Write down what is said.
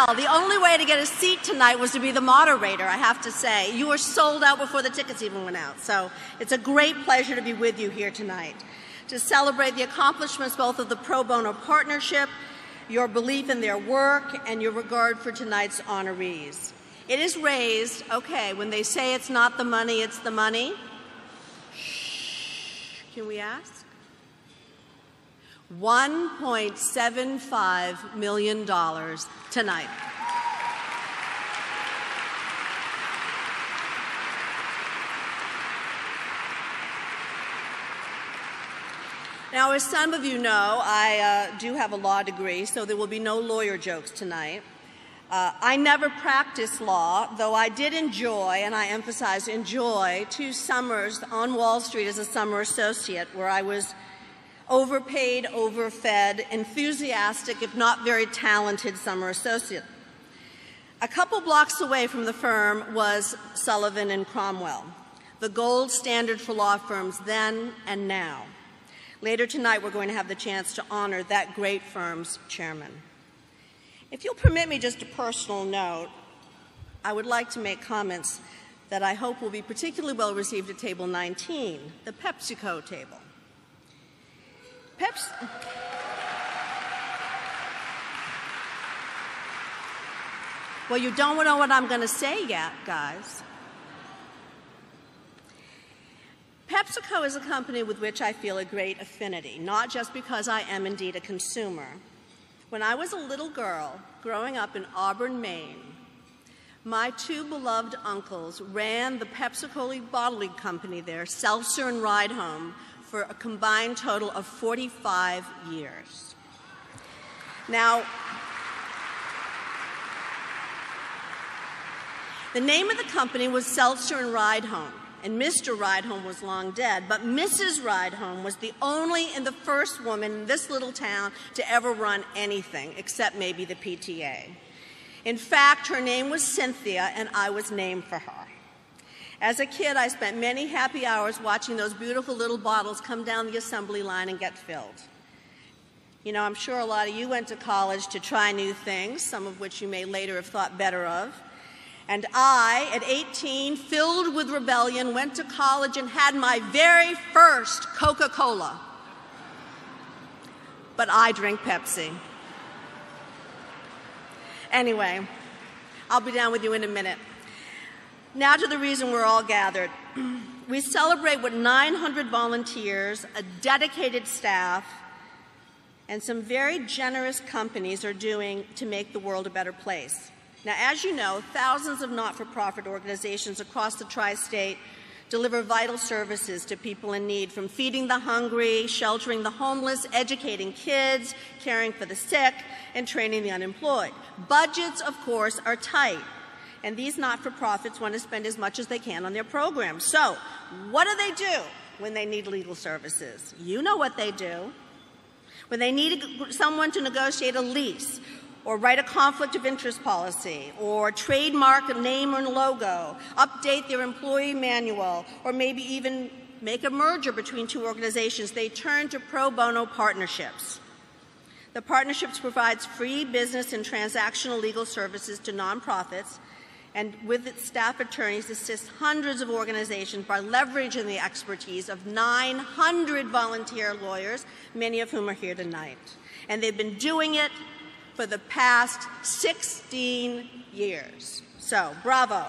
well. The only way to get a seat tonight was to be the moderator, I have to say. You were sold out before the tickets even went out. So it's a great pleasure to be with you here tonight to celebrate the accomplishments both of the Pro Bono Partnership, your belief in their work, and your regard for tonight's honorees. It is raised, okay, when they say it's not the money, it's the money. Shh, can we ask? $1.75 million tonight. Now, as some of you know, I do have a law degree, so there will be no lawyer jokes tonight. I never practiced law, though I did enjoy, and I emphasize enjoy, 2 summers on Wall Street as a summer associate, where I was overpaid, overfed, enthusiastic, if not very talented summer associate. A couple blocks away from the firm was Sullivan and Cromwell, the gold standard for law firms then and now. Later tonight, we're going to have the chance to honor that great firm's chairman. If you'll permit me just a personal note, I would like to make comments that I hope will be particularly well received at table 19, the PepsiCo table. Well, you don't know what I'm going to say yet, guys. PepsiCo is a company with which I feel a great affinity, not just because I am indeed a consumer. When I was a little girl growing up in Auburn, Maine, my 2 beloved uncles ran the PepsiCo bottling company there, Seltzer and Ride Home, for a combined total of 45 years. Now, the name of the company was Seltzer and Ride Home, and Mr. Ride Home was long dead, but Mrs. Ride Home was the only and the first woman in this little town to ever run anything, except maybe the PTA. In fact, her name was Cynthia, and I was named for her. As a kid, I spent many happy hours watching those beautiful little bottles come down the assembly line and get filled. You know, I'm sure a lot of you went to college to try new things, some of which you may later have thought better of. And I, at 18, filled with rebellion, went to college and had my very first Coca-Cola. But I drink Pepsi. Anyway, I'll be down with you in a minute. Now to the reason we're all gathered. We celebrate what 900 volunteers, a dedicated staff, and some very generous companies are doing to make the world a better place. Now, as you know, thousands of not-for-profit organizations across the tri-state deliver vital services to people in need, from feeding the hungry, sheltering the homeless, educating kids, caring for the sick, and training the unemployed. Budgets, of course, are tight, and these not-for-profits want to spend as much as they can on their programs. So, what do when they need legal services? You know what they do. When they need someone to negotiate a lease, or write a conflict of interest policy, or trademark a name or logo, update their employee manual, or maybe even make a merger between 2 organizations, they turn to pro bono partnerships. The partnerships provides free business and transactional legal services to nonprofits, and with its staff attorneys assists hundreds of organizations by leveraging the expertise of 900 volunteer lawyers, many of whom are here tonight. And they've been doing it for the past 16 years. So, bravo.